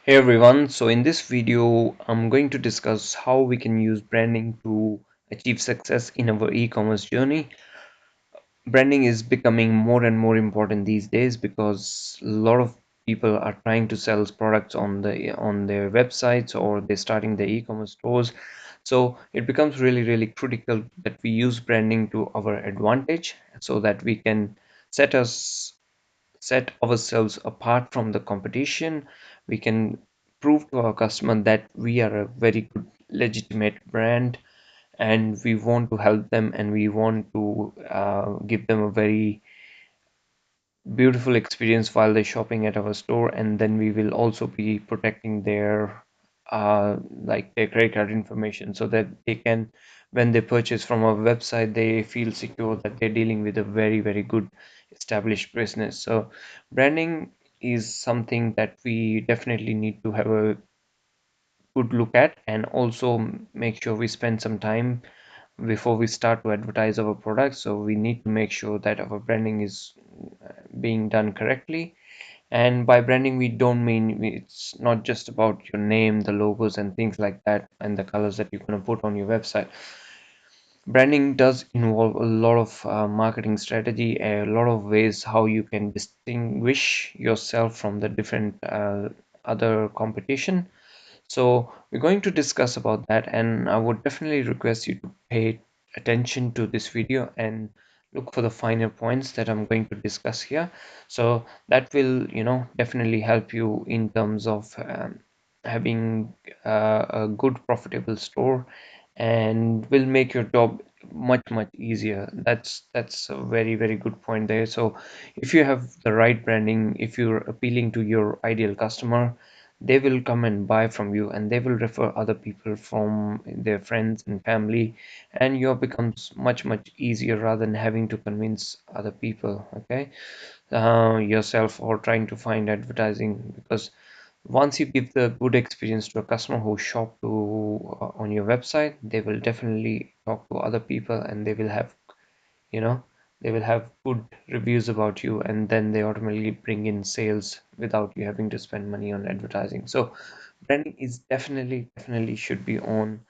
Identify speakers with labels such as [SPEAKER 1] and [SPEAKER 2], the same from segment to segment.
[SPEAKER 1] Hey everyone, so in this video, I'm going to discuss how we can use branding to achieve success in our e-commerce journey. Branding is becoming more and more important these days because a lot of people are trying to sell products on their websites or they're starting their e-commerce stores. So it becomes really critical that we use branding to our advantage so that we can set us set ourselves apart from the competition. We can prove to our customer that we are a very good, legitimate brand, and we want to help them and we want to give them a very beautiful experience while they're shopping at our store. And then we will also be protecting their their credit card information so that they can, when they purchase from our website, they feel secure that they're dealing with a very good established business. So branding is something that we definitely need to have a good look at, and also make sure we spend some time before we start to advertise our products. So we need to make sure that our branding is being done correctly. And by branding, we don't mean it's not just about your name, the logos, and things like that, and the colors that you're going to put on your website. Branding does involve a lot of marketing strategy, a lot of ways how you can distinguish yourself from the different other competition. So we're going to discuss about that, and I would definitely request you to pay attention to this video and look for the finer points that I'm going to discuss here. So that will, definitely help you in terms of having a good profitable store, and will make your job much easier. That's a very good point there. So if you have the right branding, if you're appealing to your ideal customer, they will come and buy from you, and they will refer other people from their friends and family, and your becomes much easier rather than having to convince other people, okay, yourself, or trying to find advertising. Because once you give the good experience to a customer who shop to on your website, they will definitely talk to other people, and you know they will have good reviews about you, and then they automatically bring in sales without you having to spend money on advertising. So branding is definitely should be um,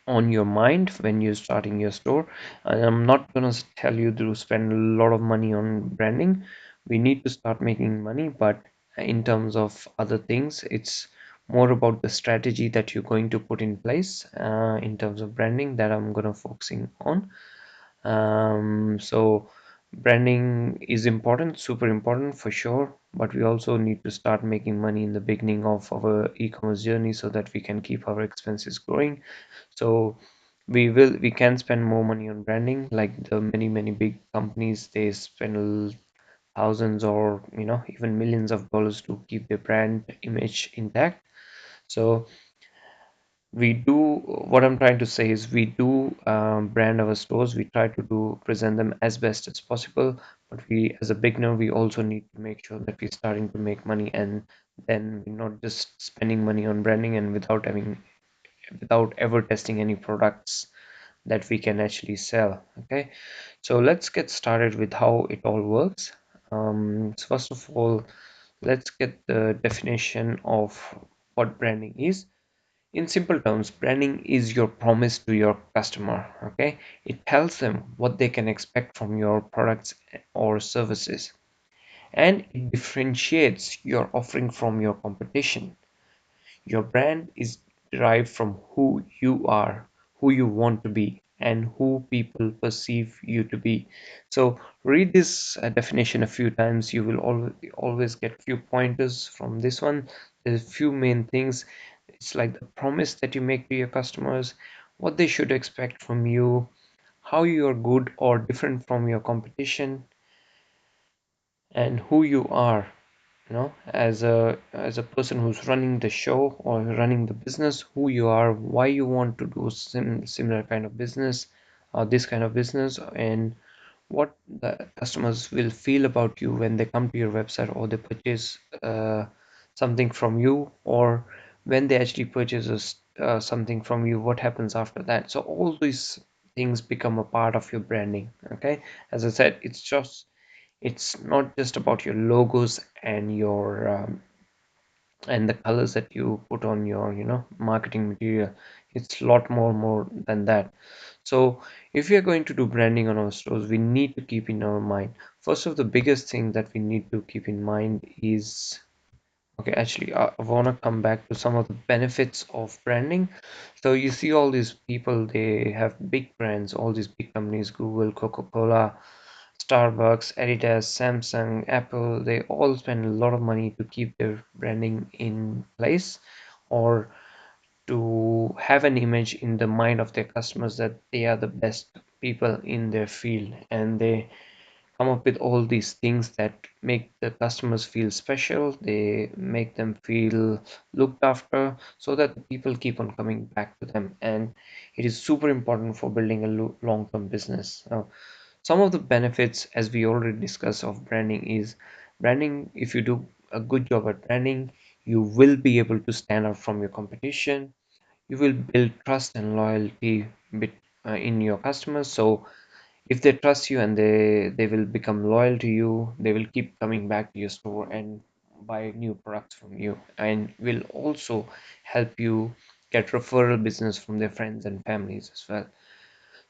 [SPEAKER 1] on your mind when you're starting your store. And I'm not gonna tell you to spend a lot of money on branding. We need to start making money, but in terms of other things, it's more about the strategy that you're going to put in place in terms of branding that I'm gonna focusing on. So branding is important, super important for sure, but we also need to start making money in the beginning of our e-commerce journey so that we can keep our expenses growing. So we can spend more money on branding, like the many big companies, they spend thousands or even millions of dollars to keep their brand image intact. So we do, what I'm trying to say is, we do brand our stores, we try to do present them as best as possible, but we, as a beginner, we also need to make sure that we're starting to make money, and then we're not just spending money on branding and without ever testing any products that we can actually sell. Okay, so let's get started with how it all works. So first of all, let's get the definition of what branding is. In simple terms, branding is your promise to your customer. Okay, it tells them what they can expect from your products or services, and it differentiates your offering from your competition. Your brand is derived from who you are, who you want to be, and who people perceive you to be. So read this definition a few times. You will always get few pointers from this one. There's a few main things. It's like the promise that you make to your customers, what they should expect from you, how you are good or different from your competition, and who you are, as a person who's running the show or running the business, who you are, why you want to do similar kind of business, or this kind of business, and what the customers will feel about you when they come to your website or they purchase something from you, or when they actually purchase something from you, what happens after that. So all these things become a part of your branding. Okay, as I said, it's just It's not just about your logos and your and the colors that you put on your marketing material. It's a lot more than that. So if we are going to do branding on our stores, we need to keep in our mind, first of the biggest thing that we need to keep in mind is, okay, actually, I want to come back to some of the benefits of branding. So you see all these people, they have big brands, all these big companies, Google, Coca-Cola, Starbucks, Adidas, Samsung, Apple, they all spend a lot of money to keep their branding in place, or to have an image in the mind of their customers that they are the best people in their field, and they come up with all these things that make the customers feel special. They make them feel looked after, so that the people keep on coming back to them, and it is super important for building a long-term business. Now, some of the benefits, as we already discussed, of branding is, branding, if you do a good job at branding, you will be able to stand out from your competition. You will build trust and loyalty in your customers. So if they trust you, and they will become loyal to you, they will keep coming back to your store and buy new products from you, and will also help you get referral business from their friends and families as well.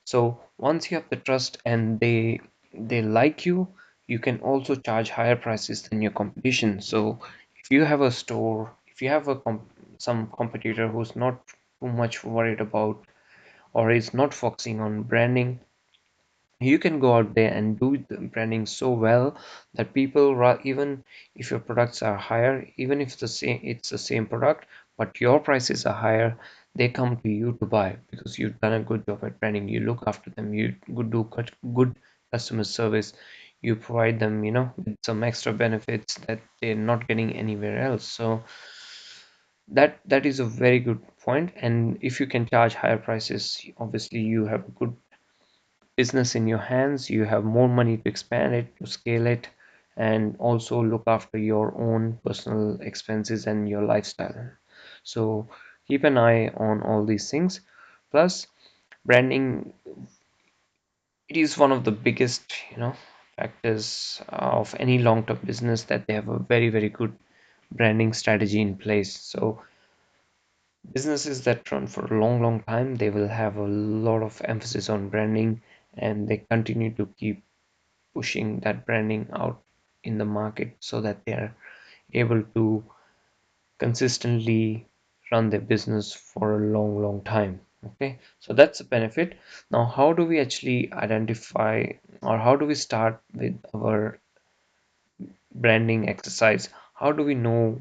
[SPEAKER 1] So once you have the trust and they like you, you can also charge higher prices than your competition. So if you have a store, if you have some competitor who's not too much worried about, or is not focusing on branding, you can go out there and do the branding so well that people, even if your products are higher, even if it's the same product, but your prices are higher, they come to you to buy because you've done a good job at branding. You look after them, you do good customer service, you provide them with some extra benefits that they're not getting anywhere else. So that is a very good point. And if you can charge higher prices, obviously you have a good business in your hands, you have more money to expand it, to scale it, and also look after your own personal expenses and your lifestyle. So keep an eye on all these things. Plus, branding, it is one of the biggest, factors of any long-term business, that they have a very good branding strategy in place. So businesses that run for a long time, they will have a lot of emphasis on branding, and they continue to keep pushing that branding out in the market so that they are able to consistently run their business for a long time. Okay, so that's a benefit. Now, how do we actually identify, or how do we start with our branding exercise? How do we know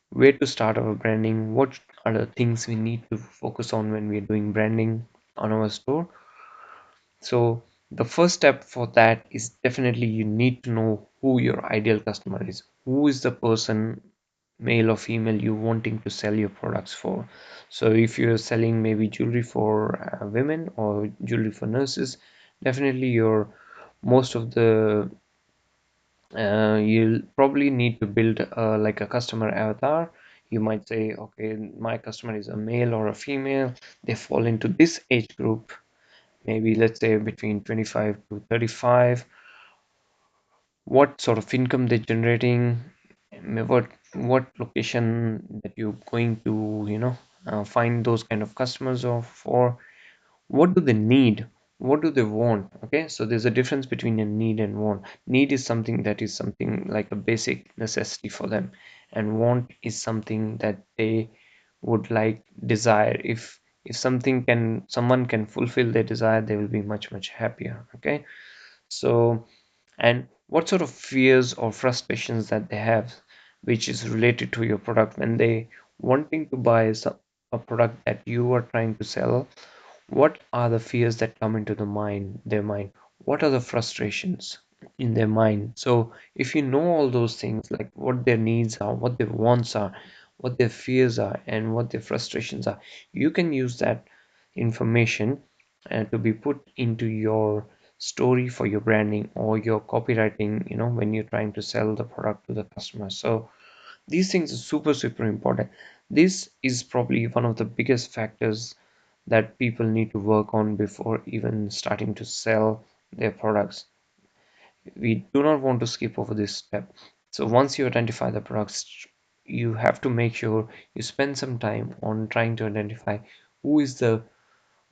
[SPEAKER 1] where to start our branding? What are the things we need to focus on when we're doing branding on our store? So the first step for that is, definitely you need to know who your ideal customer is. Who is the person, male or female, you wanting to sell your products for? So if you're selling maybe jewelry for women, or jewelry for nurses, definitely your most of the you'll probably need to build like a customer avatar. You might say, okay, my customer is a male or a female, they fall into this age group, maybe let's say between 25 to 35, what sort of income they're generating, what location that you're going to find those kind of customers, or for what do they need, what do they want. Okay, so there's a difference between a need and want. Need is something that is something like a basic necessity for them, and want is something that they would like, desire. If someone can fulfill their desire, they will be much happier. Okay, so, and what sort of fears or frustrations that they have, which is related to your product, when they wanting to buy a product that you are trying to sell. What are the fears that come into their mind? What are the frustrations in their mind? So if you know all those things, like what their needs are, what their wants are, what their fears are, and what their frustrations are, you can use that information to be put into your story for your branding or your copywriting, when you're trying to sell the product to the customer. So these things are super important. This is probably one of the biggest factors that people need to work on before even starting to sell their products. We do not want to skip over this step. So once you identify the products, you have to make sure you spend some time on trying to identify who is the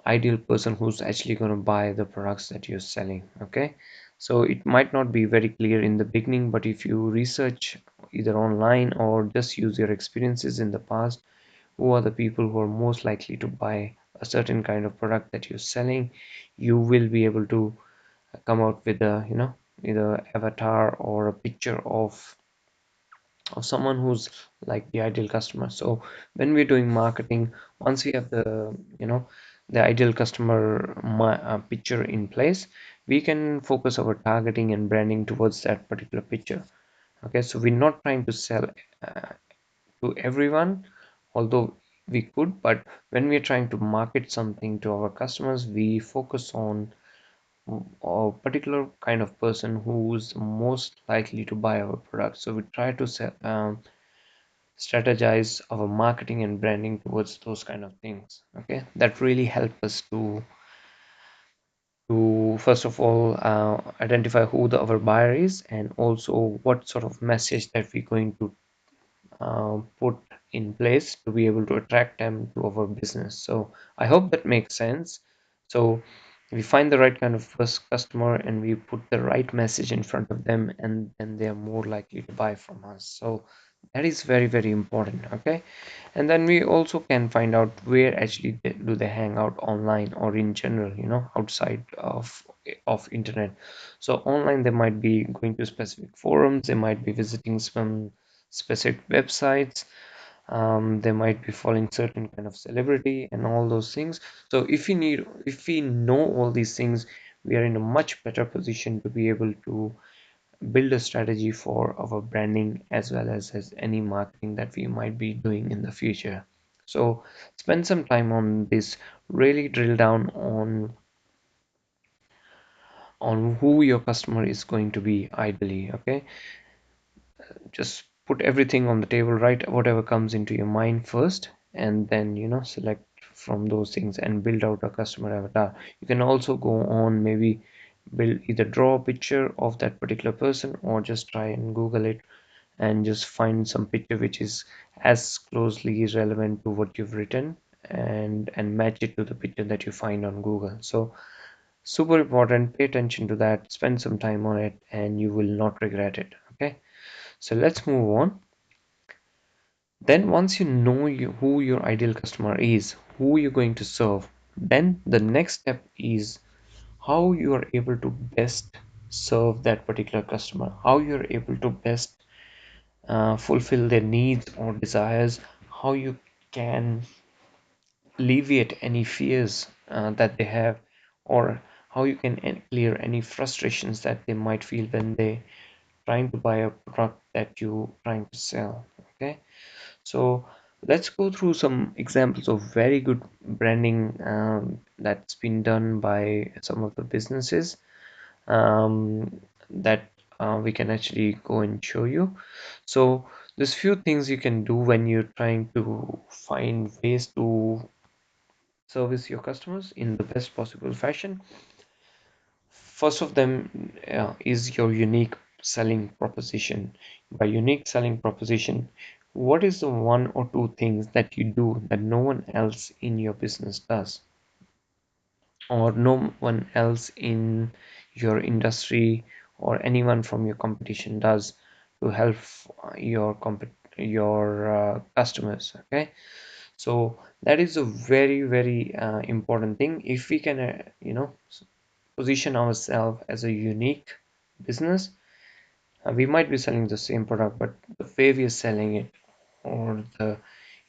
[SPEAKER 1] ideal person who's actually going to buy the products that you're selling. Okay, so it might not be very clear in the beginning, but if you research either online or just use your experiences in the past, who are the people who are most likely to buy a certain kind of product that you're selling, you will be able to come out with a, either avatar or a picture of someone who's like the ideal customer. So when we're doing marketing, once we have the, the ideal customer picture in place, we can focus our targeting and branding towards that particular picture. Okay, so we're not trying to sell uh, to everyone, although we could, but when we're trying to market something to our customers, we focus on a particular kind of person who's most likely to buy our product. So we try to strategize our marketing and branding towards those kind of things. Okay, that really help us to first of all identify who our buyer is, and also what sort of message that we're going to put in place to be able to attract them to our business. So I hope that makes sense. So we find the right kind of first customer and we put the right message in front of them, and then they are more likely to buy from us. So that is very, very important. Okay, and then we also can find out where actually do they hang out online or in general, outside of internet. So online they might be going to specific forums, they might be visiting some specific websites, they might be following certain kind of celebrity and all those things. So if we know all these things, we are in a much better position to be able to build a strategy for our branding as well as any marketing that we might be doing in the future. So spend some time on this, really drill down on who your customer is going to be ideally. Okay, just put everything on the table, write whatever comes into your mind first, and then select from those things and build out a customer avatar. You can also go on, maybe build, either draw a picture of that particular person or just try and google it and just find some picture which is as closely relevant to what you've written, and match it to the picture that you find on Google. So super important, pay attention to that, spend some time on it, and you will not regret it. Okay, so let's move on. Then once you know who your ideal customer is, who you're going to serve, then the next step is how you are able to best serve that particular customer, how you're able to best fulfill their needs or desires, how you can alleviate any fears that they have, or how you can clear any frustrations that they might feel when they trying to buy a product that you trying to sell. Okay, so let's go through some examples of very good branding that's been done by some of the businesses that we can actually go and show you. So there's few things you can do when you're trying to find ways to service your customers in the best possible fashion. First of them is your unique selling proposition. By unique selling proposition, what is the one or two things that you do that no one else in your business does, or no one else in your industry or anyone from your competition does to help your customers. Okay, so that is a very, very important thing. If we can position ourselves as a unique business, we might be selling the same product, but the way we are selling it, or the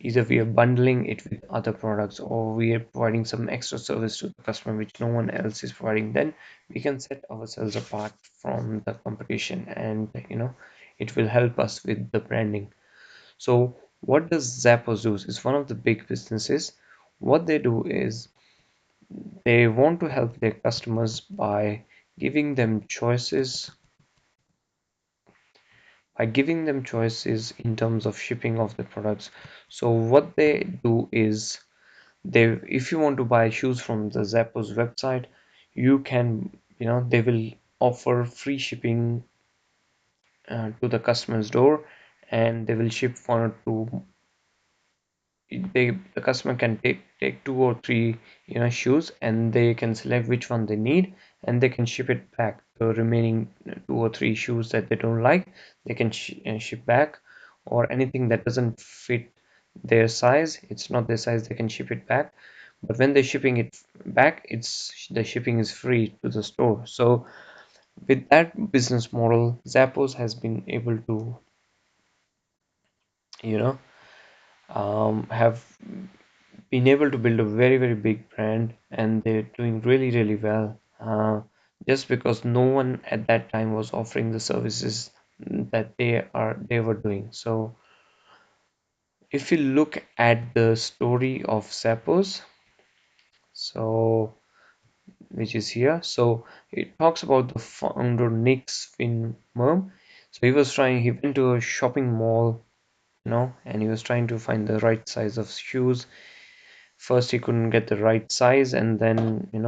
[SPEAKER 1] either we are bundling it with other products, or we are providing some extra service to the customer which no one else is providing, then we can set ourselves apart from the competition, and it will help us with the branding. So what does Zappos do? Is one of the big businesses. What they do is they want to help their customers by giving them choices in terms of shipping of the products. So what they do is They, if you want to buy shoes from the Zappos website, you can, they will offer free shipping to the customer's door, and they will ship one or two. The customer can take two or three, shoes, and they can select which one they need, and they can ship it back. The remaining two or three shoes that they don't like, they can ship back, or anything that doesn't fit their size, it's not their size, they can ship it back. But when they're shipping it back, it's the shipping is free to the store. So with that business model, Zappos has been able to, you know have been able to build a very, very big brand, and they're doing really, really well, just because no one at that time was offering the services that they were doing. So if you look at the story of Zappos, so which is here, so it talks about the founder Nick Swinmurm. So he went to a shopping mall, and he was trying to find the right size of shoes. First he couldn't get the right size, and then he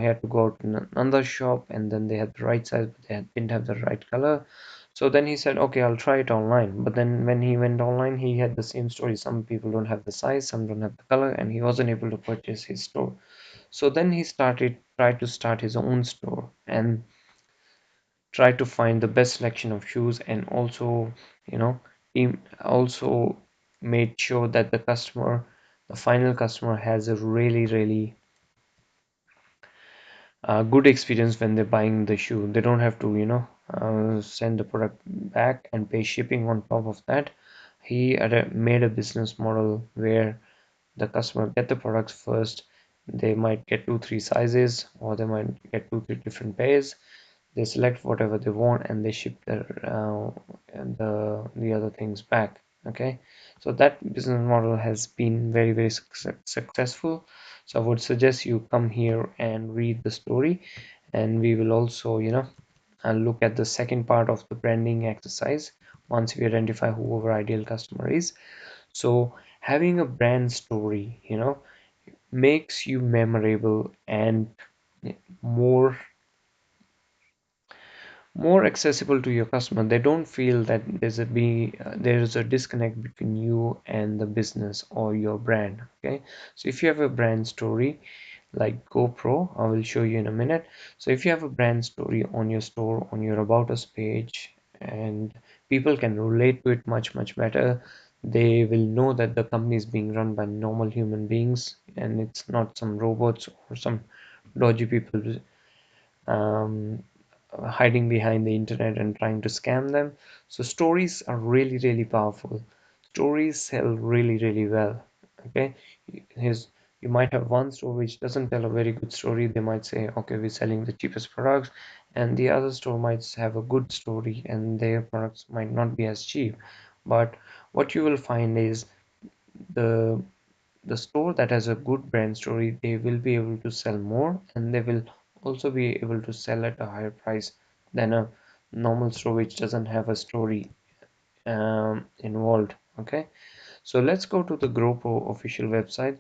[SPEAKER 1] had to go out in another shop, and then they had the right size, but didn't have the right color. So then he said, okay, I'll try it online. But then when he went online, he had the same story. Some people don't have the size, some don't have the color, and he wasn't able to purchase his store. So then he tried to start his own store, and tried to find the best selection of shoes, and also, you know he also made sure that the final customer has a really, really good experience when they're buying the shoe. They don't have to, send the product back and pay shipping on top of that. He made a business model where the customer get the products first. They might get two, three sizes, or they might get two, three different pairs. They select whatever they want, and they ship the other things back. Okay, so that business model has been very, very successful. So I would suggest you come here and read the story, and we will also, look at the second part of the branding exercise once we identify who our ideal customer is. So having a brand story, makes you memorable and more more accessible to your customer. They don't feel that there's a disconnect between you and the business or your brand. Okay, so if you have a brand story like GoPro, I will show you in a minute. So if you have a brand story on your store, on your about us page, and people can relate to it much, much better, they will know that the company is being run by normal human beings, and it's not some robots or some dodgy people um, hiding behind the internet and trying to scam them. So stories are really, really powerful. Stories sell really, really well. Okay, his you might have one store which doesn't tell a very good story. They might say, okay, we're selling the cheapest products, and the other store might have a good story, and their products might not be as cheap. But what you will find is the the store that has a good brand story, they will be able to sell more, and they will also be able to sell at a higher price than a normal store which doesn't have a story involved. Okay, so let's go to the GoPro official website.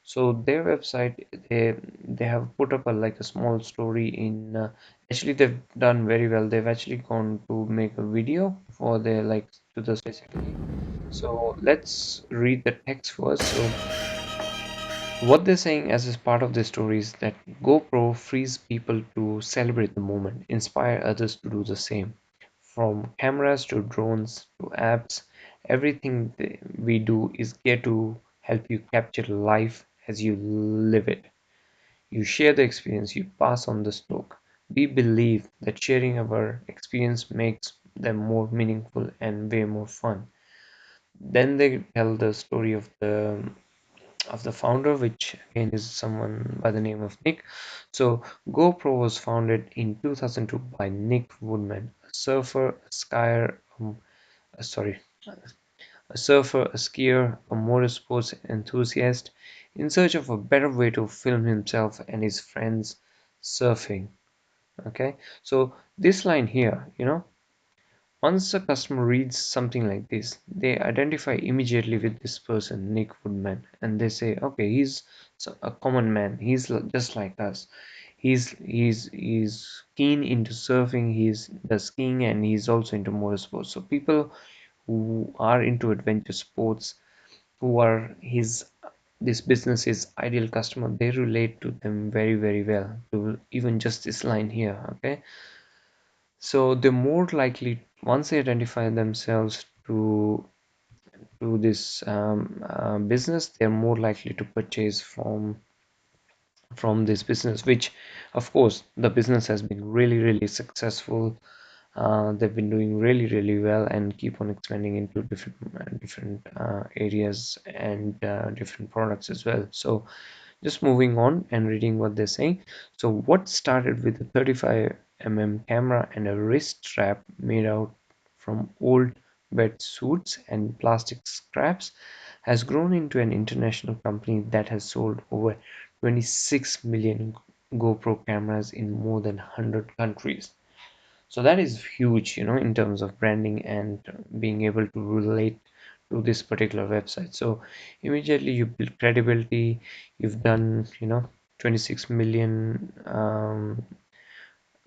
[SPEAKER 1] So their website, they have put up a small story in actually they've done very well. They've actually gone to make a video for their to the specifically. So let's read the text first. So what they're saying as part of the story is that GoPro frees people to celebrate the moment, inspire others to do the same. From cameras to drones to apps, everything we do is geared to help you capture life as you live it. You share the experience, you pass on the stoke. We believe that sharing our experience makes them more meaningful and way more fun. Then they tell the story of the founder, which again is someone by the name of Nick. So GoPro was founded in 2002 by Nick Woodman, a surfer, a skier, sorry, a surfer, a skier, a motorsports enthusiast, in search of a better way to film himself and his friends surfing. Okay, so this line here, Once a customer reads something like this, they identify immediately with this person, Nick Woodman, and they say, okay, he's a common man. He's just like us. He's keen into surfing. He's the skiing, and he's also into motorsports. So people who are into adventure sports, who are his this business's ideal customer, they relate to them very, very well. To even just this line here, okay. So they're more likely, once they identify themselves to this business, they're more likely to purchase from this business, which of course the business has been really, really successful. They've been doing really, really well and keep on expanding into different areas and different products as well. So just moving on and reading what they're saying. So what started with a 35 camera and a wrist strap made out from old wetsuits and plastic scraps has grown into an international company that has sold over 26 million GoPro cameras in more than 100 countries. So that is huge, in terms of branding and being able to relate to this particular website. So immediately you build credibility. You've done, 26 million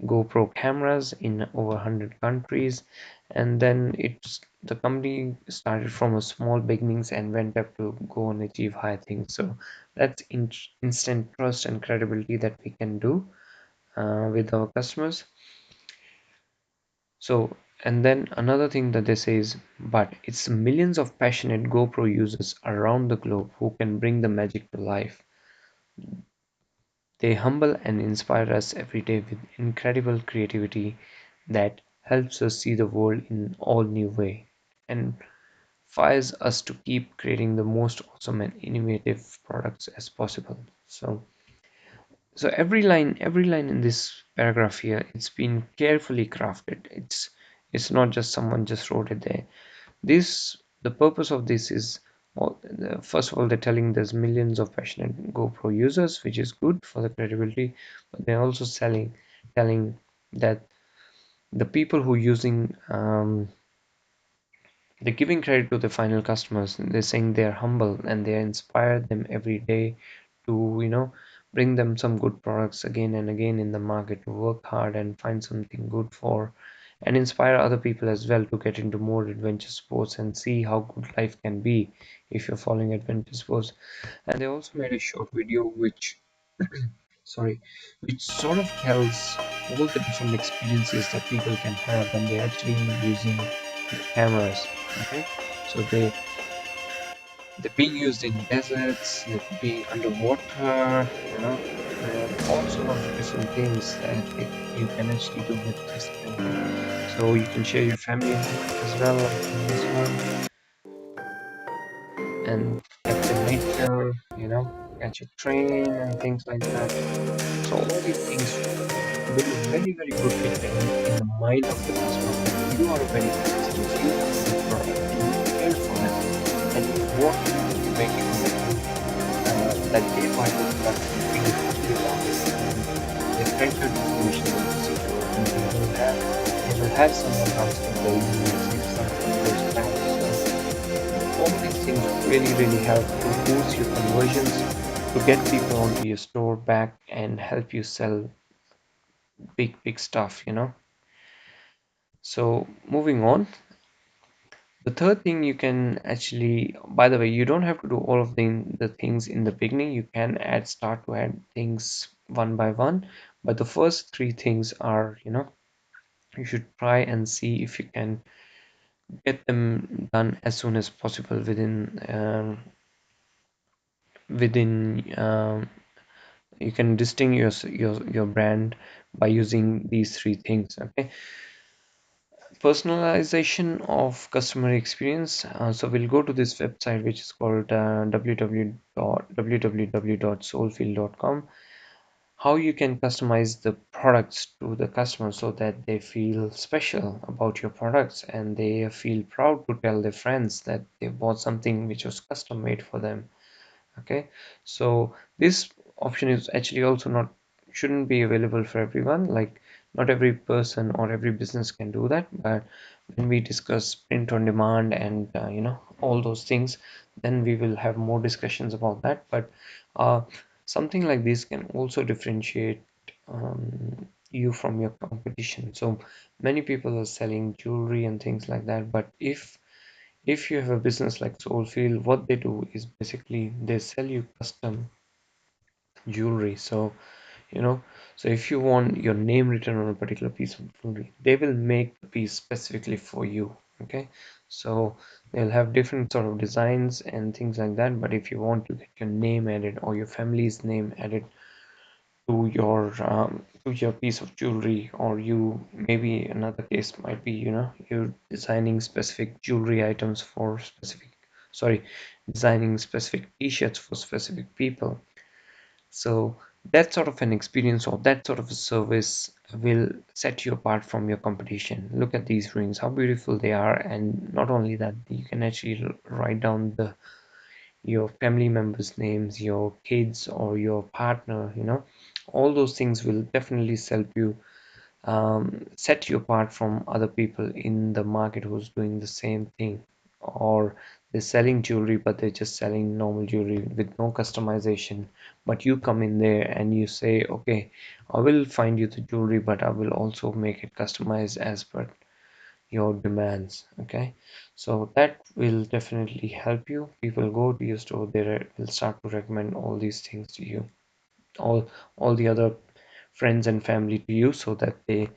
[SPEAKER 1] GoPro cameras in over 100 countries, and then the company started from a small beginnings and went up to go and achieve high things. So that's instant trust and credibility that we can do with our customers. So, and then another thing that they say is, but it's millions of passionate GoPro users around the globe who can bring the magic to life. They humble and inspire us every day with incredible creativity that helps us see the world in all new way and fires us to keep creating the most awesome and innovative products as possible. So every line in this paragraph here, it's been carefully crafted. It's not just someone just wrote it there. The purpose of this is, first of all, they're telling there's millions of passionate GoPro users, which is good for the credibility, but they're also telling that the people who using they're giving credit to the final customers. They're saying they're humble and they inspire them every day to, bring them some good products again and again in the market, to work hard and find something good for, and inspire other people as well to get into more adventure sports and see how good life can be if you're following adventure sports. And they also made a short video sorry, which sort of tells all the different experiences that people can have when they're actually using the cameras. Okay, so they're being used in deserts, they're being underwater, and all sort of different things that you can actually do with this camera. So you can share your family as well, like in this one, and capture nature, catch a train and things like that. So all these things build a very, very good picture in the mind of the customer that you are a very good customer, you have a good product, and you care for them, and you want to make sure that they buy the product and feel happy about it, and their credit card information will be secure, and they will have someone answer their emails if something goes bad. So all these things really, really help to boost your conversions, to get people onto your store back and help you sell big, big stuff. So moving on, the third thing you can actually, by the way, you don't have to do all of the things in the beginning. You can start to add things one by one. But the first three things are, you should try and see if you can get them done as soon as possible within you can distinguish your brand by using these three things. Okay, personalization of customer experience. So we'll go to this website, which is called www.soulfield.com. How you can customize the products to the customer so that they feel special about your products and they feel proud to tell their friends that they bought something which was custom made for them. Okay, so this option is actually also not shouldn't be available for everyone. Like not every person or every business can do that, but when we discuss print on demand and all those things, then we will have more discussions about that. But uh, something like this can also differentiate you from your competition. So many people are selling jewelry and things like that, but if you have a business like Soulfield, what they do is basically they sell you custom jewelry. You know, so if you want your name written on a particular piece of jewelry, they will make the piece specifically for you. Okay, so they'll have different sort of designs and things like that. But if you want to get your name added or your family's name added to your piece of jewelry, or you maybe another case might be you're designing specific jewelry items for specific, sorry, designing specific t-shirts for specific people. So that sort of an experience or that sort of a service will set you apart from your competition. Look at these rings, how beautiful they are, and not only that, you can actually write down the your family members' names, your kids or your partner, all those things will definitely help you set you apart from other people in the market who's doing the same thing, or they're selling jewelry but they're just selling normal jewelry with no customization. But you come in there and you say, okay, I will find you the jewelry, but I will also make it customized as per your demands. Okay, so that will definitely help you. People go to your store, they will start to recommend all these things to you, all the other friends and family to you, so that they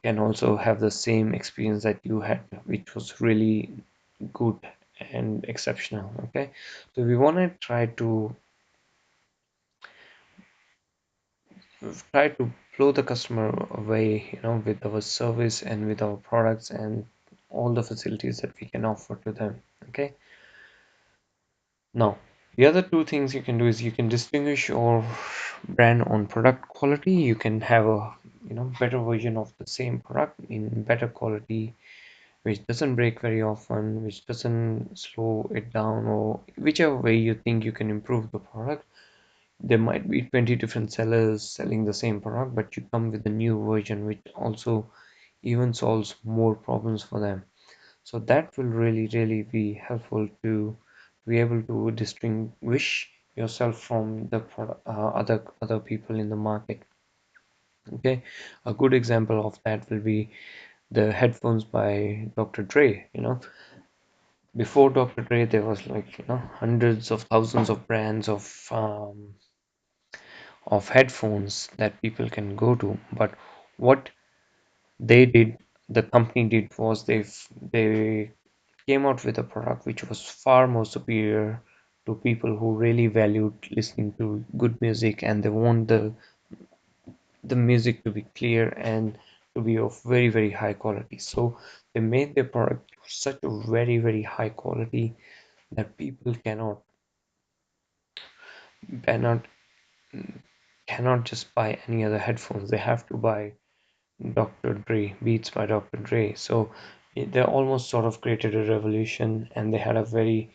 [SPEAKER 1] can also have the same experience that you had, which was really good and exceptional. Okay, so we want to try to blow the customer away, with our service and with our products and all the facilities that we can offer to them. Okay, now the other two things you can do is you can distinguish your brand on product quality. You can have a better version of the same product in better quality, which doesn't break very often, which doesn't slow it down, or whichever way you think you can improve the product. There might be 20 different sellers selling the same product, but you come with a new version which also even solves more problems for them. So that will really, really be helpful to be able to distinguish yourself from the other people in the market. Okay, a good example of that will be the headphones by Dr. Dre. Before Dr. Dre, there was like hundreds of thousands of brands of headphones that people can go to. But what they did, the company did, was they came out with a product which was far more superior to people who really valued listening to good music, and they want the music to be clear and to be of very, very high quality. So they made their product such a very, very high quality that people cannot cannot just buy any other headphones. They have to buy Dr. Dre, Beats by Dr. Dre. So they almost sort of created a revolution, and they had a very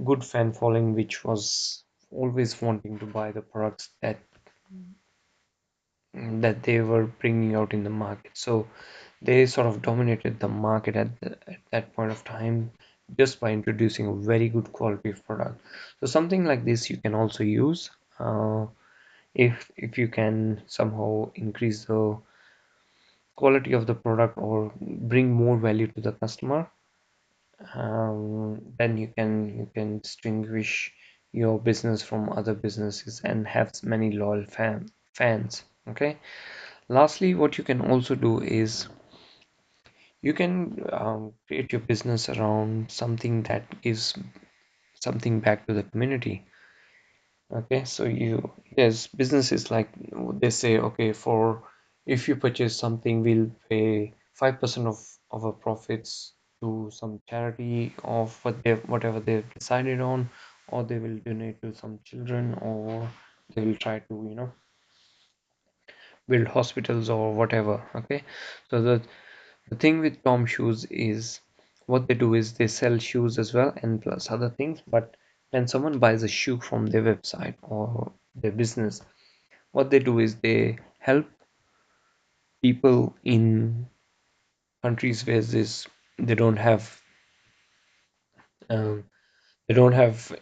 [SPEAKER 1] good fan following, which was always wanting to buy the products that they were bringing out in the market. So they sort of dominated the market at that point of time, just by introducing a very good quality of product. So something like this you can also use, if you can somehow increase the quality of the product or bring more value to the customer. Then you can distinguish your business from other businesses and have many loyal fans. Okay, lastly, what you can also do is you can create your business around something that gives something back to the community. Okay, so there's businesses like they say, okay, for if you purchase something, we'll pay 5% of our profits to some charity of whatever they've decided on, or they will donate to some children, or they will try to build hospitals or whatever. Okay, so the thing with Tom Shoes is what they do is they sell shoes as well and plus other things. But when someone buys a shoe from their website or their business, what they do is they help people in countries where they don't have um, they don't have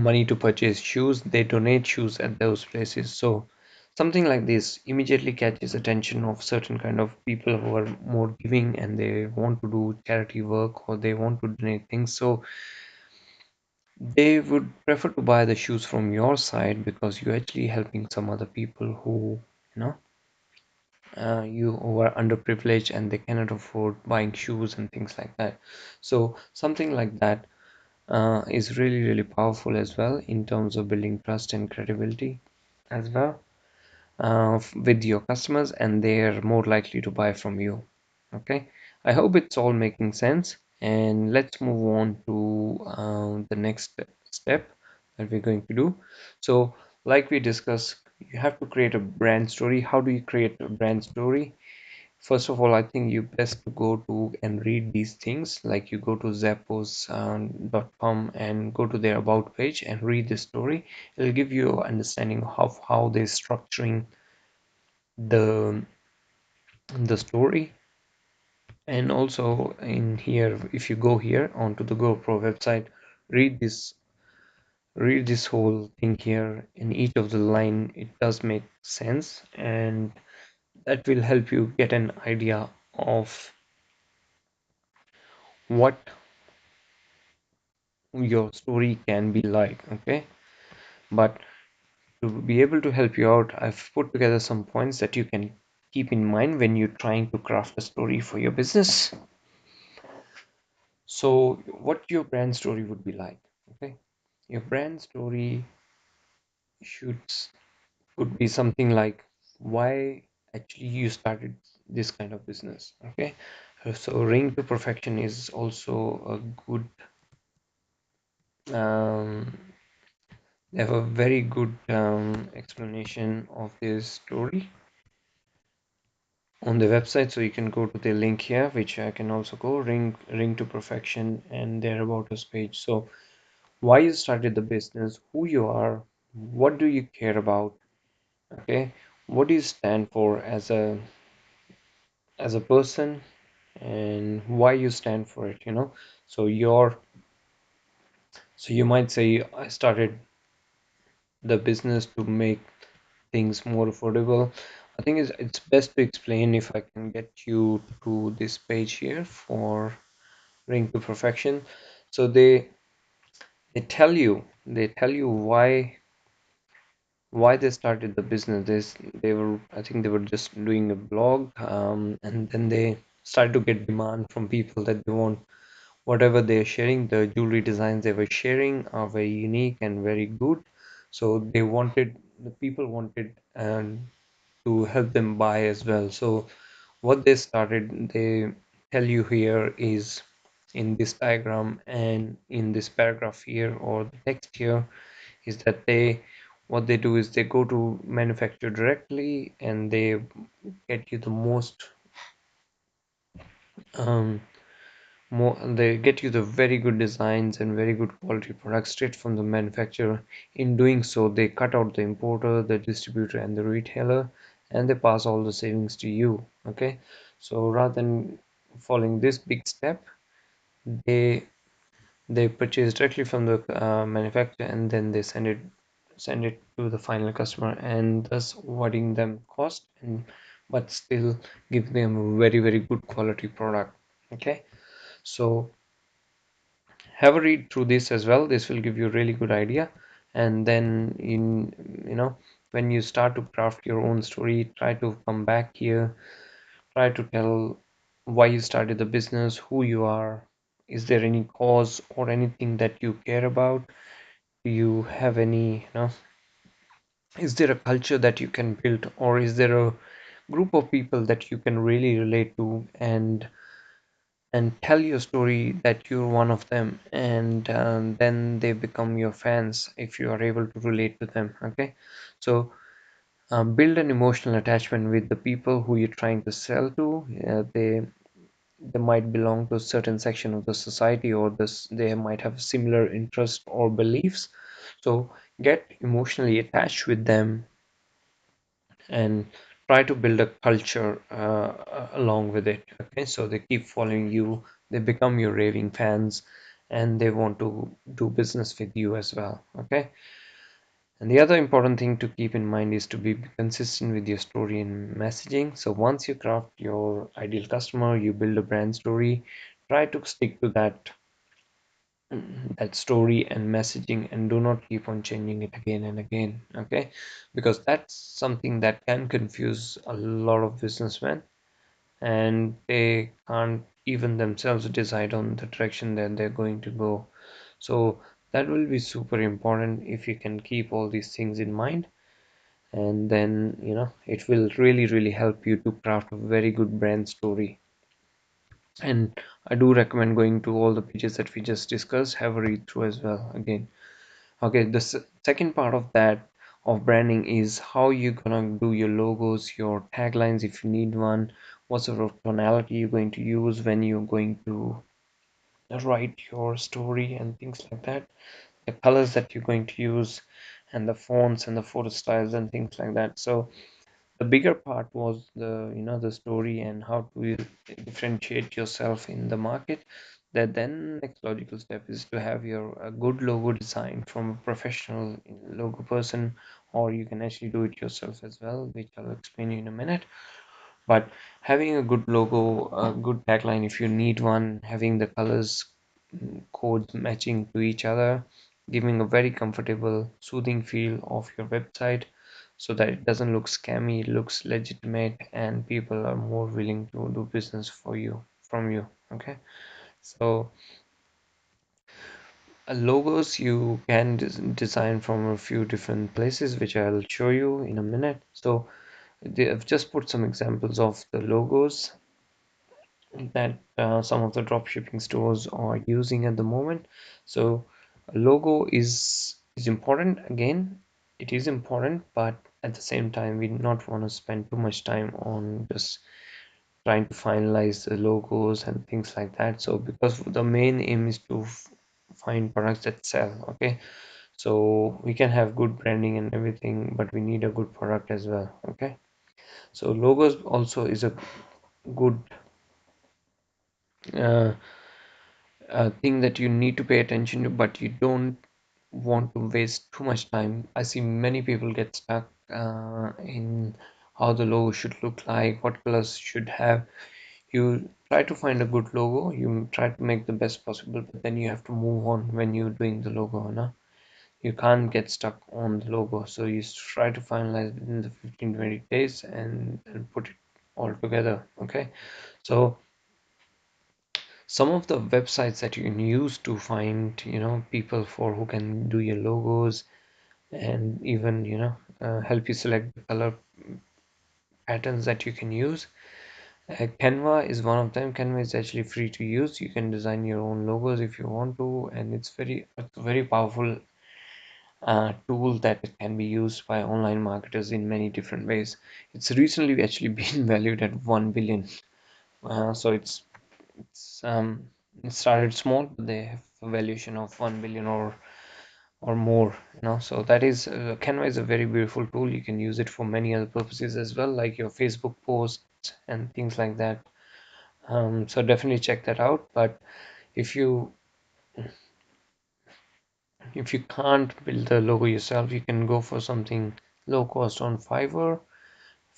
[SPEAKER 1] money to purchase shoes, they donate shoes at those places. So something like this immediately catches attention of certain kind of people who are more giving and they want to do charity work or they want to donate things. So they would prefer to buy the shoes from your side because you're actually helping some other people who you know you who are underprivileged and they cannot afford buying shoes and things like that. So something like that is really, really powerful as well in terms of building trust and credibility as well with your customers, and they're more likely to buy from you. Okay, I hope it's all making sense. And let's move on to the next step that we're going to do. So, like we discussed, you have to create a brand story. How do you create a brand story? First of all, I think you best to go to and read these things. Like you go to Zappos.com and go to their about page and read the story. It'll give you an understanding of how they're structuring the story. And also in here, if you go here onto the GoPro website, read this whole thing here. In each of the line, it does make sense, and that will help you get an idea of what your story can be like. Okay, but to be able to help you out, I've put together some points that you can keep in mind when you're trying to craft a story for your business. So what your brand story would be like. Okay, your brand story should could be something like why actually you started this kind of business. Okay, so ring to perfection is also a good um, they have a very good explanation of this story on the website, so you can go to the link here, which I can also go ring to perfection and their about us page. So why you started the business, who you are, what do you care about, okay, what do you stand for as a person, and why you stand for it, so you might say I started the business to make things more affordable. I think it's best to explain if I can get you to this page here for ring to perfection. So they tell you why they started the business. They were, I think they were just doing a blog, and then they started to get demand from people that they want whatever they're sharing. The jewelry designs they were sharing are very unique and very good. So the people wanted to help them buy as well. So what they tell you here is in this diagram and in this paragraph here or the text here is that what they do is they go to manufacturer directly and they get you the most um, they get you the very good designs and very good quality products straight from the manufacturer. In doing so, they cut out the importer, the distributor, and the retailer, and they pass all the savings to you. Okay, so rather than following this big step, they they purchase directly from the manufacturer and then they send it to the final customer, and thus avoiding them cost and but still give them a very, very good quality product. Okay, so have a read through this as well. This will give you a really good idea. And then when you start to craft your own story, try to come back here, try to tell why you started the business, who you are, is there any cause or anything that you care about, do you have any, is there a culture that you can build, or is there a group of people that you can really relate to and tell your story that you're one of them, and then they become your fans if you are able to relate to them. Okay, so build an emotional attachment with the people who you're trying to sell to. They might belong to a certain section of the society, or they might have similar interests or beliefs. So get emotionally attached with them and try to build a culture along with it. Okay, so they keep following you, they become your raving fans, and they want to do business with you as well. Okay, and the other important thing to keep in mind is to be consistent with your story and messaging. So once you craft your ideal customer, you build a brand story, try to stick to that story and messaging, and do not keep on changing it again and again. Okay, because that's something that can confuse a lot of businessmen, and they can't even themselves decide on the direction that they're going to go. So that will be super important if you can keep all these things in mind, and then it will really help you to craft a very good brand story. And I do recommend going to all the pages that we just discussed, have a read through as well again. Okay, the second part of that of branding is how you're gonna do your logos, your taglines if you need one, what sort of tonality you're going to use when you're going to write your story and things like that, the colors that you're going to use, and the fonts and the photo styles and things like that. So the bigger part was the story and how to differentiate yourself in the market. That then next logical step is to have your a good logo design from a professional logo person, or you can actually do it yourself as well, which I'll explain you in a minute. But having a good logo, a good tagline if you need one, having the colors codes matching to each other, giving a very comfortable, soothing feel of your website so that it doesn't look scammy, it looks legitimate, and people are more willing to do business for you from you. Okay, so logos you can design from a few different places, which I'll show you in a minute. So I've just put some examples of the logos that some of the drop shipping stores are using at the moment. So a logo is important. Again, it is important, but at the same time we not want to spend too much time on just trying to finalize the logos and things like that. So because the main aim is to find products that sell. Okay, so we can have good branding and everything, but we need a good product as well. Okay, so logos also is a good uh, thing that you need to pay attention to, but you don't want to waste too much time. I see many people get stuck in how the logo should look like, what colors should have. You try to find a good logo, you try to make the best possible, but then you have to move on when you're doing the logo, no? You can't get stuck on the logo. So you try to finalize within the 15-20 days and put it all together. Okay. So some of the websites that you can use to find people for who can do your logos, and even help you select the color patterns that you can use. Canva is one of them. Canva is actually free to use. You can design your own logos if you want to, and it's a very powerful tool that can be used by online marketers in many different ways. It's recently actually been valued at 1 billion. So it's it started small, but they have a valuation of 1 billion or more. So that is Canva is a very beautiful tool. You can use it for many other purposes as well, like your Facebook posts and things like that. So definitely check that out. But if you if you can't build the logo yourself, you can go for something low cost on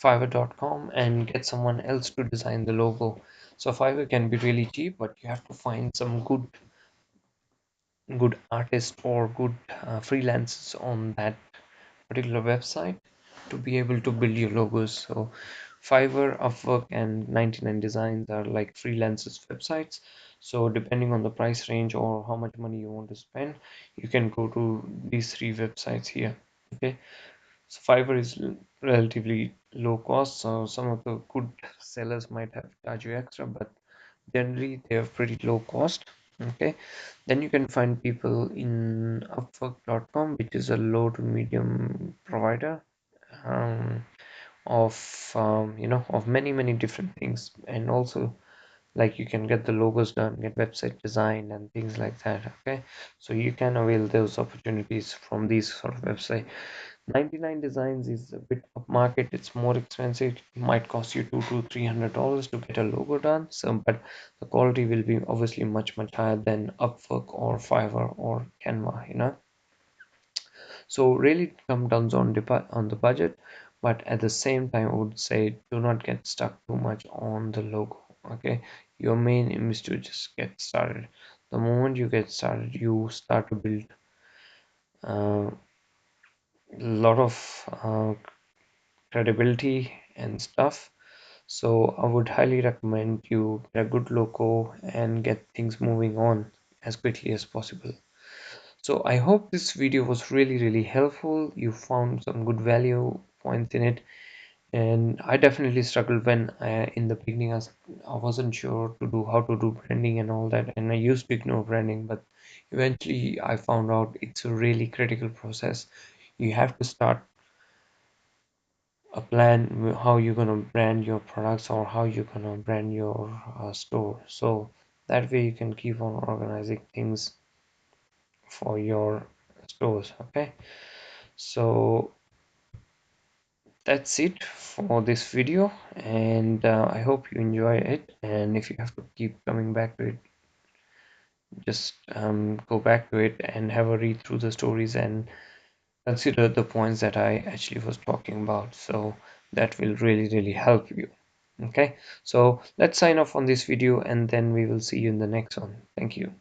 [SPEAKER 1] Fiverr.com, and get someone else to design the logo. So Fiverr can be really cheap, but you have to find some good artists or good freelancers on that particular website to be able to build your logos. So Fiverr, Upwork, and 99 Designs are like freelancers websites. So depending on the price range or how much money you want to spend, you can go to these three websites here. Okay, so Fiverr is relatively low cost, so some of the good sellers might have to charge you extra, but generally they are pretty low cost. Okay, then you can find people in Upwork.com, which is a low to medium provider um, of many different things, and also like you can get the logos done, get website design and things like that. Okay, so you can avail those opportunities from these sort of website. 99 designs is a bit upmarket. It's more expensive. It might cost you $200 to $300 to get a logo done. So, but the quality will be obviously much higher than Upwork or Fiverr or Canva, you know. So really it comes down on the budget, but at the same time, I would say do not get stuck too much on the logo. Okay, your main aim is to just get started. The moment you get started, you start to build a lot of credibility and stuff. So I would highly recommend you get a good logo and get things moving on as quickly as possible. So I hope this video was really helpful. You found some good value points in it, and I definitely struggled when in the beginning I wasn't sure to do how to do branding and all that, and I used to ignore branding, but eventually I found out it's a really critical process. You have to start a plan how you're gonna brand your products or how you're gonna brand your store. So that way you can keep on organizing things for your stores. Okay, so that's it for this video, and I hope you enjoy it. And if you have to keep coming back to it, just go back to it and have a read through the stories and consider the points that I actually was talking about. So that will really help you. Okay, so let's sign off on this video and then we will see you in the next one. Thank you.